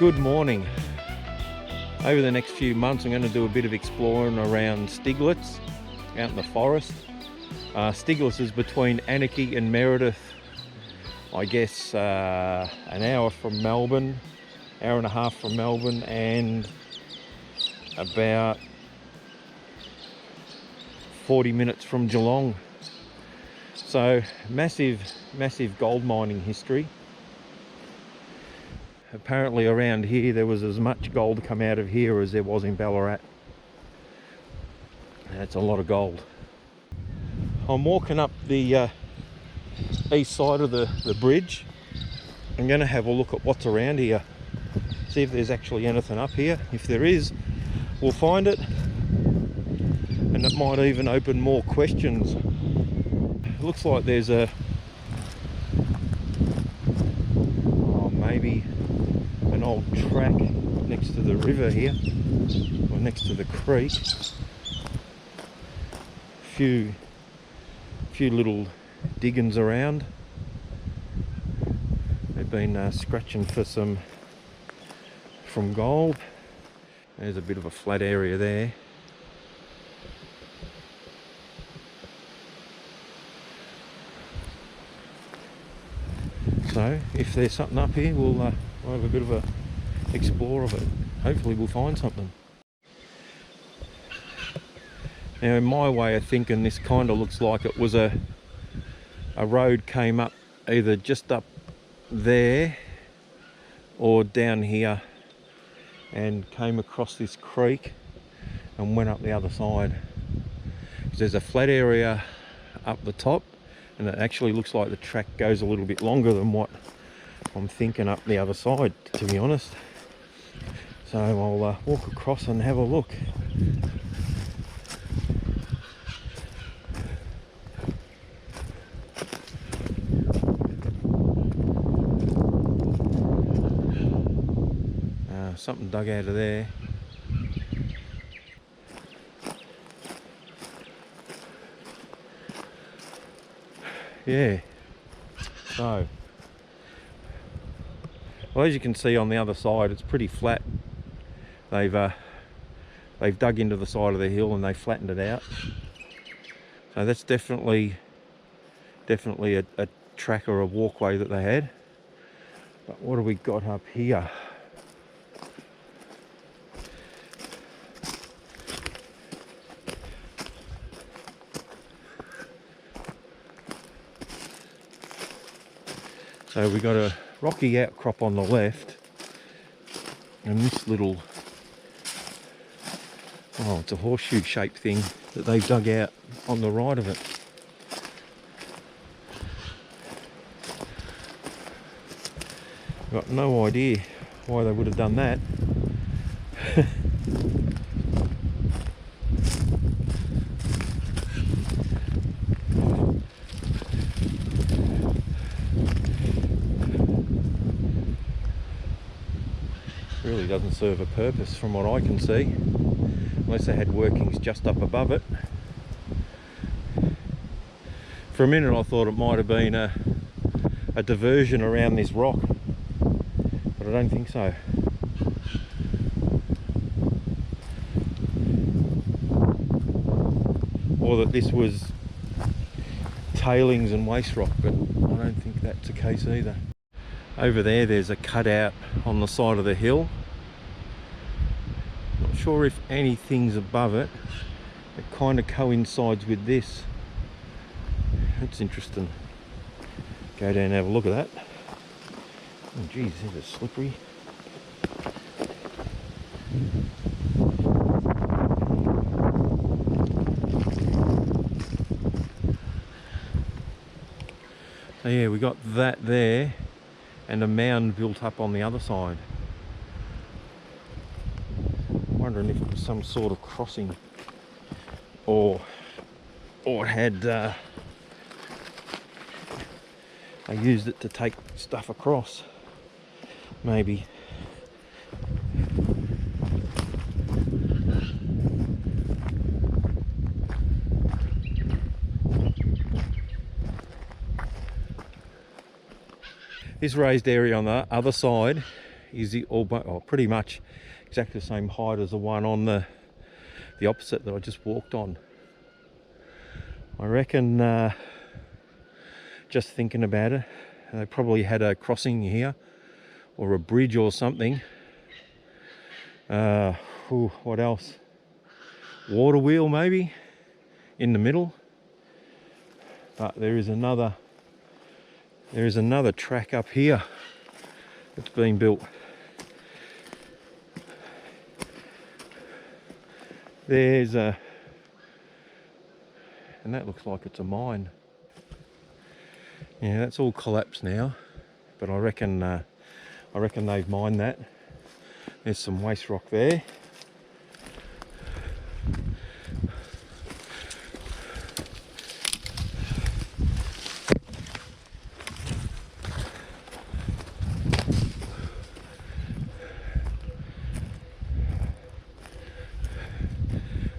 Good morning. Over the next few months I'm going to do a bit of exploring around Stiglitz out in the forest. Stiglitz is between Anarchy and Meredith, I guess an hour from Melbourne, hour and a half from Melbourne, and about 40 minutes from Geelong. So massive gold mining history. Apparently around here there was as much gold come out of here as there was in Ballarat. That's a lot of gold. I'm walking up the east side of the bridge. I'm going to have a look at what's around here, see if there's actually anything up here. If there is, we'll find it, and it might even open more questions. It looks like there's maybe an old track next to the river here, or next to the creek. Few little diggings around. They've been scratching for from gold. There's a bit of a flat area there. So if there's something up here, we'll have a bit of a explore of it. Hopefully we'll find something. Now in my way of thinking, this kind of looks like it was a road came up either just up there or down here and came across this creek and went up the other side. There's a flat area up the top, and it actually looks like the track goes a little bit longer than what I'm thinking up the other side, to be honest. So I'll walk across and have a look. Something dug out of there. Yeah. So, well, as you can see on the other side, it's pretty flat. They've dug into the side of the hill and they flattened it out. So that's definitely a track or a walkway that they had. But what have we got up here? So we got a rocky outcrop on the left, and this little, it's a horseshoe shaped thing that they've dug out on the right of it. Got no idea why they would have done that. Really doesn't serve a purpose from what I can see, unless they had workings just up above it. For a minute I thought it might have been a diversion around this rock, but I don't think so. Or that this was tailings and waste rock, but I don't think that's the case either. Over there's a cutout on the side of the hill. Not sure if anything's above it. It kind of coincides with this. That's interesting. Go down and have a look at that. Oh geez, this is slippery. So yeah, we got that there, and a mound built up on the other side. I'm wondering if it was some sort of crossing, or it had they used it to take stuff across, maybe. This raised area on the other side is pretty much exactly the same height as the one on the opposite that I just walked on. I reckon, just thinking about it, they probably had a crossing here or a bridge or something. What else? Water wheel maybe in the middle. But there is another track up here that's been built. And that looks like it's a mine. Yeah, that's all collapsed now, but I reckon they've mined that. There's some waste rock there.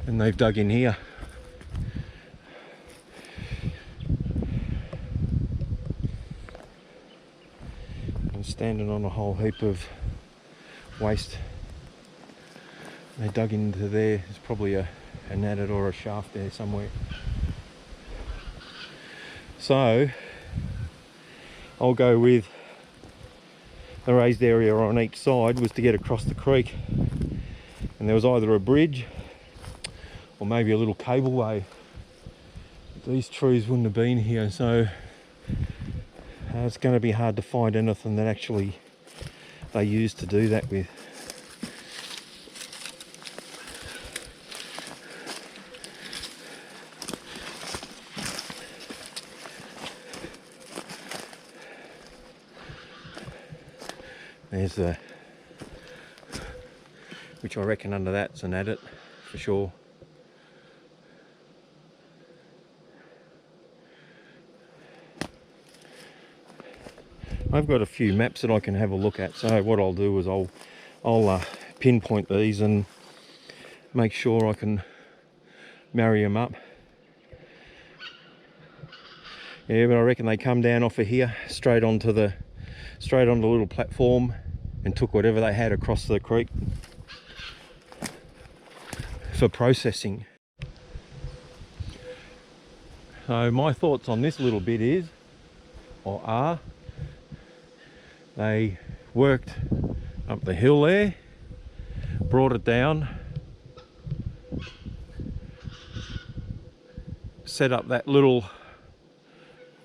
And they've dug in here. I'm standing on a whole heap of waste. They dug into there. There's probably an adit or a shaft there somewhere. So I'll go with the raised area on each side was to get across the creek, and there was either a bridge or maybe a little cableway. These trees wouldn't have been here, so it's going to be hard to find anything that actually they used to do that with. There's which I reckon under that's an adit for sure. I've got a few maps that I can have a look at, so what I'll do is I'll pinpoint these and make sure I can marry them up. Yeah, but I reckon they come down off of here straight onto the little platform and took whatever they had across the creek for processing. So my thoughts on this little bit are they worked up the hill there, brought it down, set up that little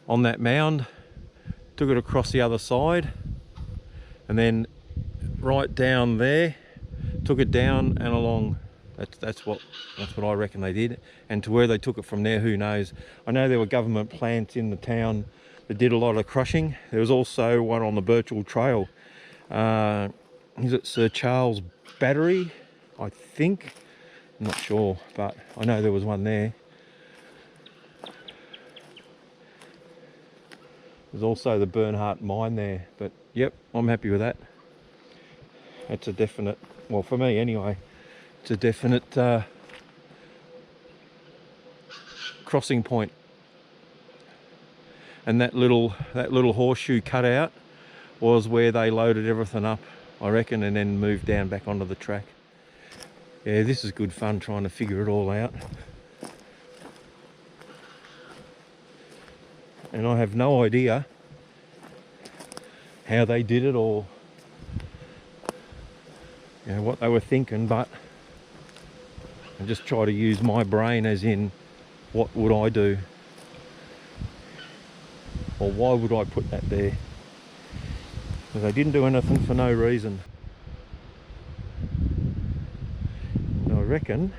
on that mound, took it across the other side, and then right down there, took it down and along. That's what I reckon they did. And to where they took it from there, who knows? I know there were government plants in the town that did a lot of crushing. There was also one on the Birchall Trail. Is it Sir Charles Battery? I think. I'm not sure, but I know there was one there. There's also the Bernhardt mine there, but yep, I'm happy with that. That's a definite, well for me anyway, it's a definite crossing point. And that little horseshoe cutout was where they loaded everything up, I reckon, and then moved down back onto the track. Yeah, this is good fun trying to figure it all out. And I have no idea how they did it or what they were thinking, but I just try to use my brain as in, what would I do? Or why would I put that there? Because they didn't do anything for no reason. And I reckon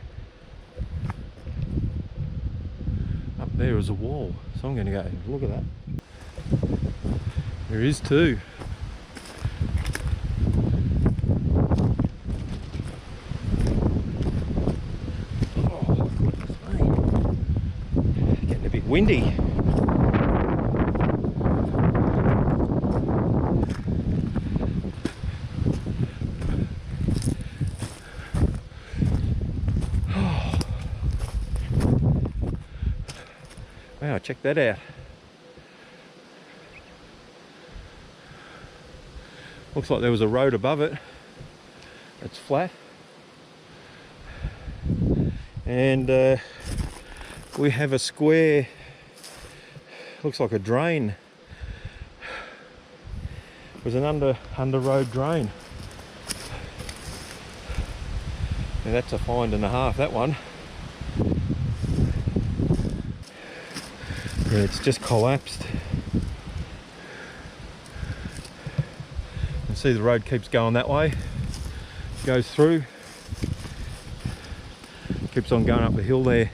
up there is a wall, so I'm going to go look at that. There is too. Oh, goodness me. Getting a bit windy. Wow, check that out. Looks like there was a road above it. It's flat. And we have a square, looks like a drain. It was an under road drain. Now that's a find and a half, that one. Yeah, it's just collapsed. You can see the road keeps going that way. Goes through. Keeps on going up the hill there.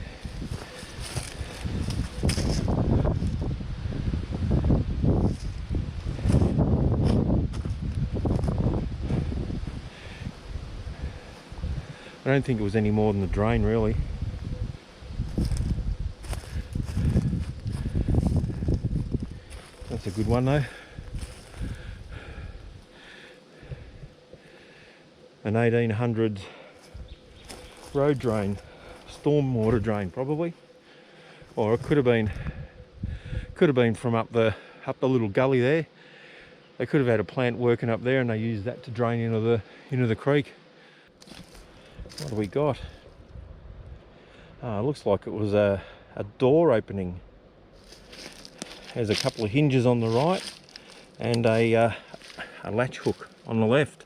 I don't think it was any more than the drain, really. That's a good one though. An 1800s road drain, storm water drain probably, or it could have been from up the little gully there. They could have had a plant working up there, and they used that to drain into the creek. What do we got? It looks like it was a door opening. There's a couple of hinges on the right and a latch hook on the left.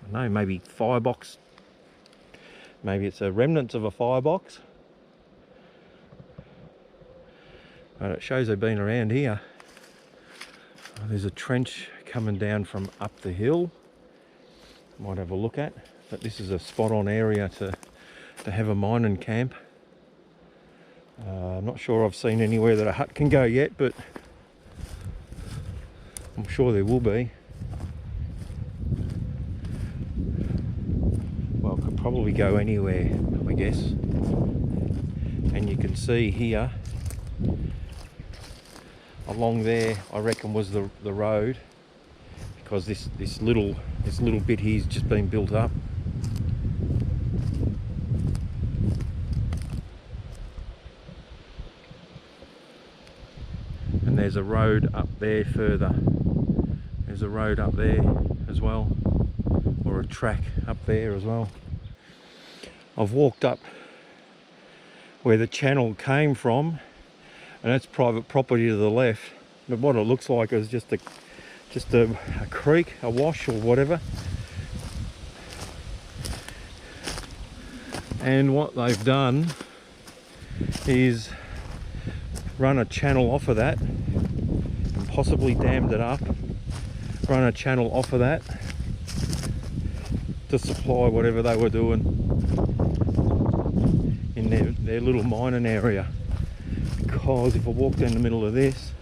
I don't know, maybe firebox. Maybe it's a remnants of a firebox. But it shows they've been around here. There's a trench coming down from up the hill. Might have a look at. But this is a spot on area to have a mining camp. I'm not sure I've seen anywhere that a hut can go yet, but I'm sure there will be. Well, it could probably go anywhere, I guess. And you can see here, along there, I reckon was the road, because this little bit here's just been built up. And there's a road up there further. There's a road up there as well, or a track up there as well. I've walked up where the channel came from, and that's private property to the left. But what it looks like is just a creek, a wash or whatever. And what they've done is run a channel off of that and possibly dammed it up, run a channel off of that to supply whatever they were doing in their little mining area. Because if I walk down the middle of this,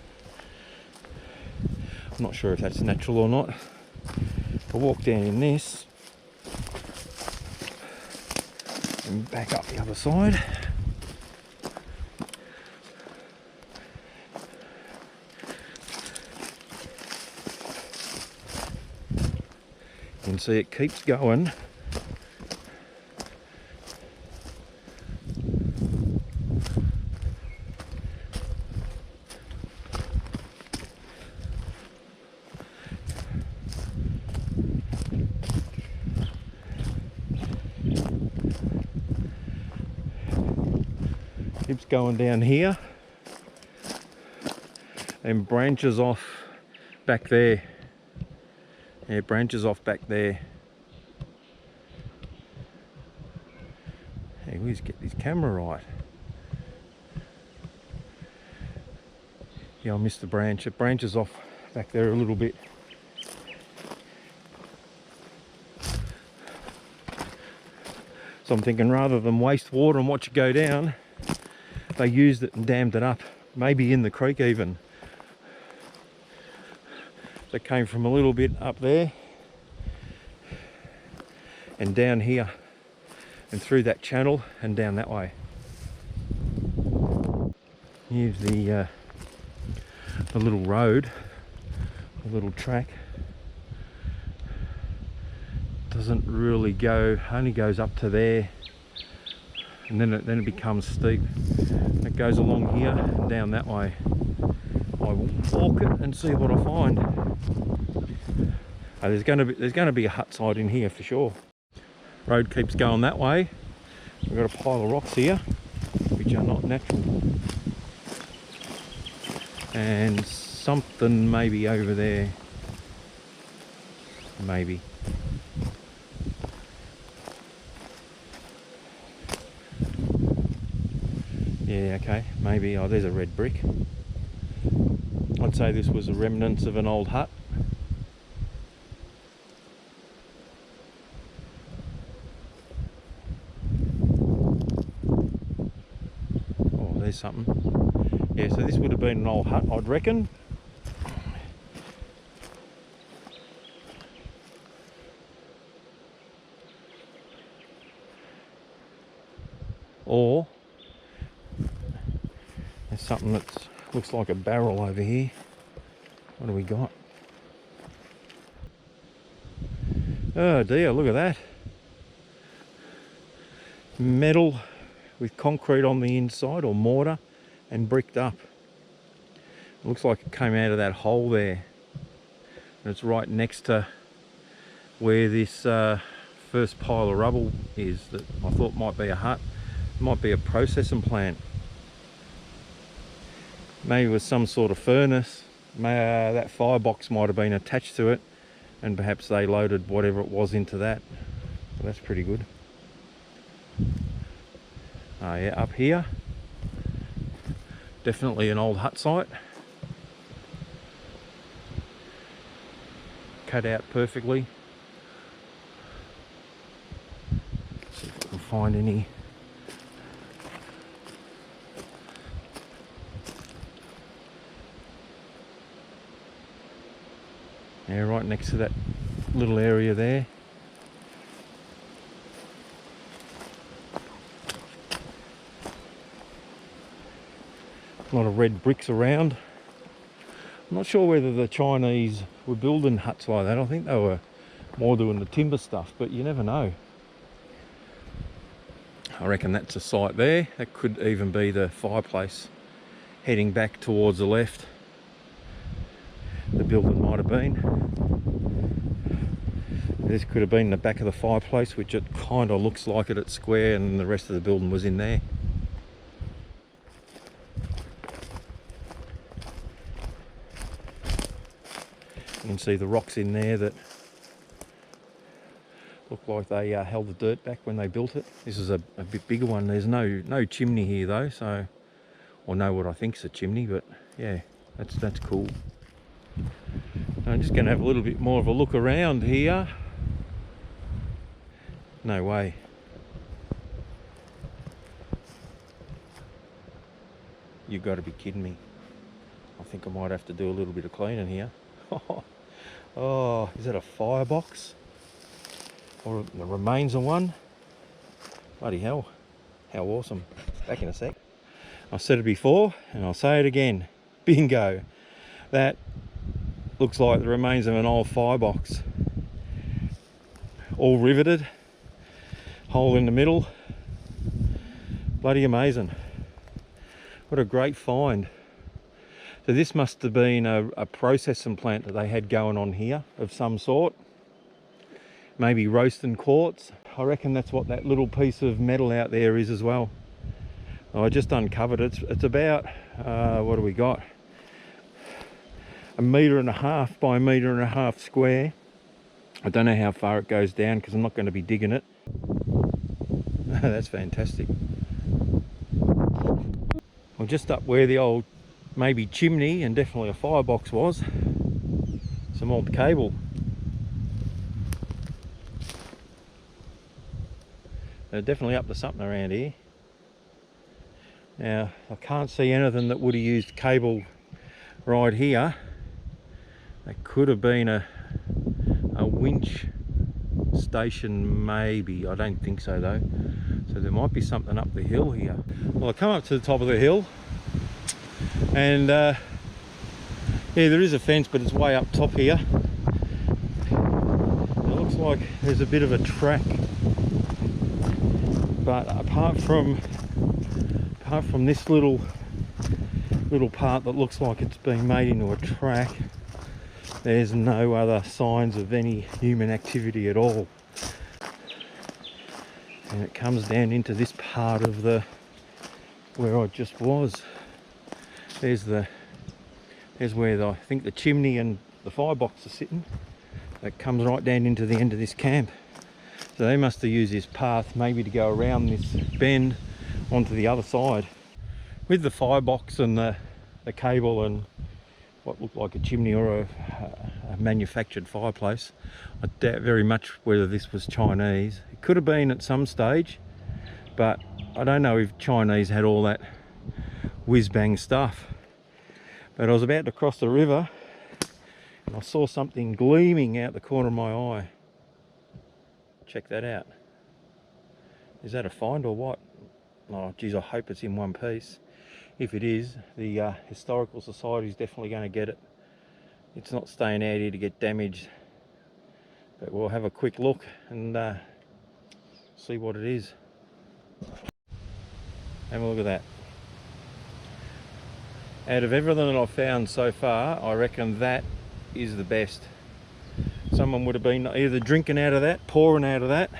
I'm not sure if that's natural or not. If I walk down in this and back up the other side, you can see it keeps going. Keeps going down here and branches off back there. Yeah, it branches off back there. Hey, we just get this camera right. Yeah, I missed the branch. It branches off back there a little bit. So I'm thinking, rather than waste water and watch it go down, they used it and dammed it up, maybe in the creek even. That came from a little bit up there and down here and through that channel and down that way. Here's the little road, the little track. Doesn't really go, only goes up to there, and then it becomes steep. It goes along here and down that way. I will walk it and see what I find. There's going to be a hut site in here for sure. Road keeps going that way. We've got a pile of rocks here, which are not natural. And something maybe over there. Maybe. Yeah, okay, maybe. Oh, there's a red brick. I'd say this was the remnants of an old hut. Oh, there's something. Yeah, so this would have been an old hut, I'd reckon. Or there's something that looks like a barrel over here. What do we got? Oh dear, look at that. Metal with concrete on the inside, or mortar, and bricked up. It looks like it came out of that hole there. And it's right next to where this first pile of rubble is that I thought might be a hut. It might be a processing plant. Maybe with some sort of furnace. That firebox might have been attached to it, and perhaps they loaded whatever it was into that. Well, that's pretty good. Oh yeah, up here, definitely an old hut site. Cut out perfectly. See if we can find any. Yeah, right next to that little area there. A lot of red bricks around. I'm not sure whether the Chinese were building huts like that. I think they were more doing the timber stuff, but you never know. I reckon that's a site there. That could even be the fireplace heading back towards the left. The building might have been. This could have been the back of the fireplace, which it kind of looks like it. It's square, and the rest of the building was in there. You can see the rocks in there that look like they held the dirt back when they built it. This is a bit bigger one. There's no chimney here though, so I know what I think's a chimney, but yeah, that's cool. I'm just going to have a little bit more of a look around here. No way. You've got to be kidding me. I think I might have to do a little bit of cleaning here. Oh, is that a firebox? Or the remains of one? Bloody hell. How awesome. Back in a sec. I've said it before and I'll say it again. Bingo. That looks like the remains of an old firebox. All riveted. Hole in the middle. Bloody amazing. What a great find. So this must have been a processing plant that they had going on here of some sort. Maybe roasting quartz. I reckon that's what that little piece of metal out there is as well. I just uncovered it. It's about, what do we got? 1.5 meters by 1.5 meters square. I don't know how far it goes down because I'm not going to be digging it. That's fantastic. Well, just up where the old maybe chimney and definitely a firebox was, some old cable. They're definitely up to something around here. Now I can't see anything that would have used cable right here. That could have been a winch station maybe. I don't think so though. So there might be something up the hill here. Well, I come up to the top of the hill and yeah, there is a fence, but it's way up top here. It looks like there's a bit of a track, but apart from this little part that looks like it's been made into a track, There's no other signs of any human activity at all. And it comes down into this part of the where I just was. There's where I think the chimney and the firebox are sitting. That comes right down into the end of this camp. So they must have used this path maybe to go around this bend onto the other side. With the firebox and the cable and what looked like a chimney or a manufactured fireplace, I doubt very much whether this was Chinese. It could have been at some stage, but I don't know if Chinese had all that whiz-bang stuff. But I was about to cross the river and I saw something gleaming out the corner of my eye. Check that out. Is that a find or what? Oh geez, I hope it's in one piece. If it is, the Historical Society is definitely going to get it. It's not staying out here to get damaged. But we'll have a quick look and see what it is. Have a look at that. Out of everything that I've found so far, I reckon that is the best. Someone would have been either drinking out of that, pouring out of that.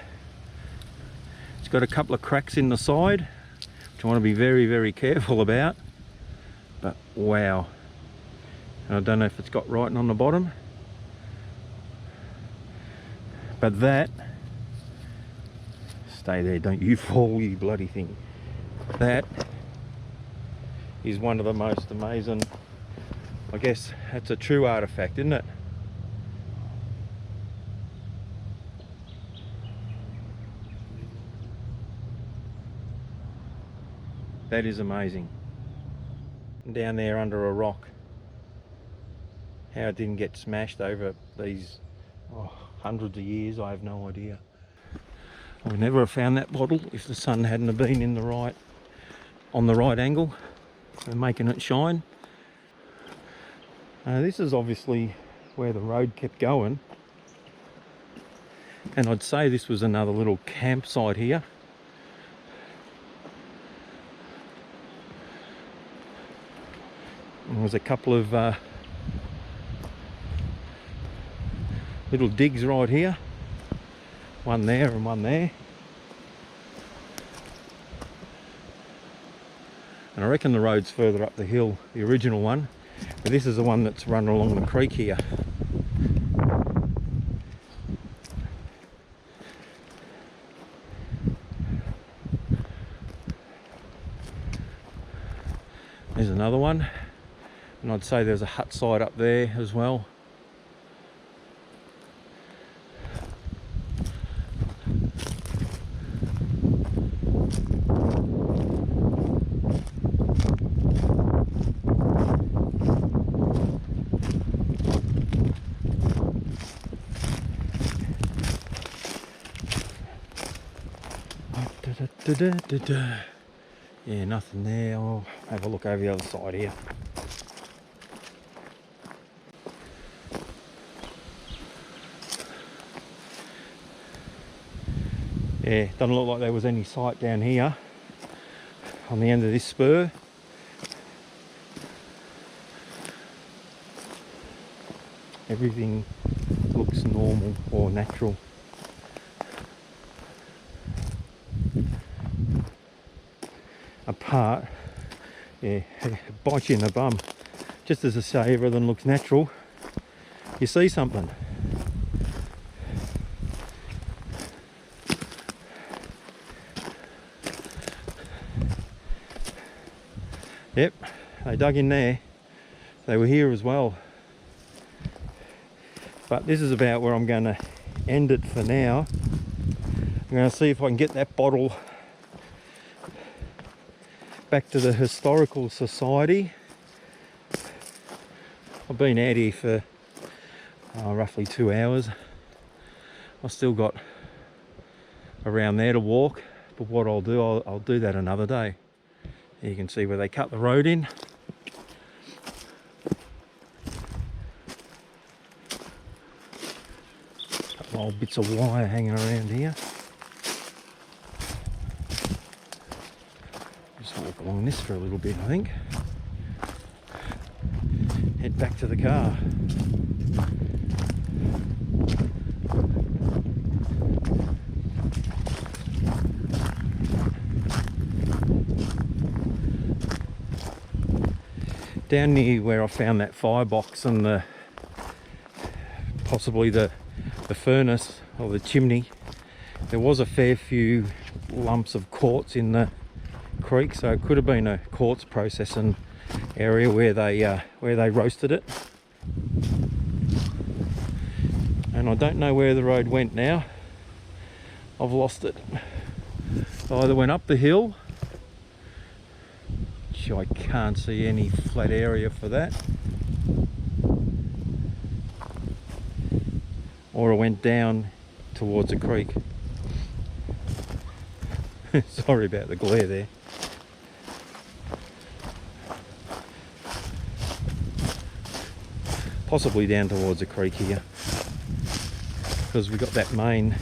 It's got a couple of cracks in the side, which I want to be very, very careful about. But wow. And I don't know if it's got writing on the bottom. But that, stay there, don't you fall, you bloody thing. That is one of the most amazing, I guess that's a true artifact, isn't it? That is amazing. Down there under a rock. How it didn't get smashed over these hundreds of years, I have no idea. I would never have found that bottle if the sun hadn't have been on the right angle and making it shine. This is obviously where the road kept going, and I'd say this was another little campsite here. And there was a couple of little digs right here, one there and one there. And I reckon the road's further up the hill, the original one, but this is the one that's run along the creek here. There's another one, and I'd say there's a hut site up there as well. Yeah, nothing there. I'll have a look over the other side here. Yeah, doesn't look like there was any sight down here on the end of this spur. Everything looks normal or natural. Apart, yeah, bite you in the bum. Just as I say, everything looks natural. You see something. Yep, they dug in there. They were here as well. But this is about where I'm going to end it for now. I'm going to see if I can get that bottle back to the Historical Society. I've been out here for roughly 2 hours. I've still got around there to walk, but what I'll do, I'll do that another day. You can see where they cut the road in. Couple old bits of wire hanging around here. Walk along this for a little bit, I think. Head back to the car. Down near where I found that firebox and possibly the furnace or the chimney, there was a fair few lumps of quartz in the creek, so it could have been a quartz processing area where they roasted it. And I don't know where the road went now. I've lost it. It either went up the hill, which I can't see any flat area for that, or it went down towards the creek. Sorry about the glare there. Possibly down towards the creek here, because we got that main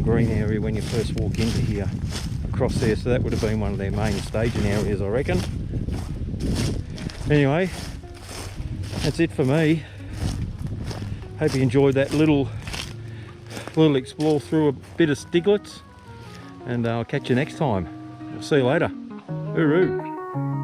green area when you first walk into here across there, so that would have been one of their main staging areas, I reckon. Anyway, that's it for me. Hope you enjoyed that little explore through a bit of Stiglets, and I'll catch you next time. I'll see you later. Hooroo.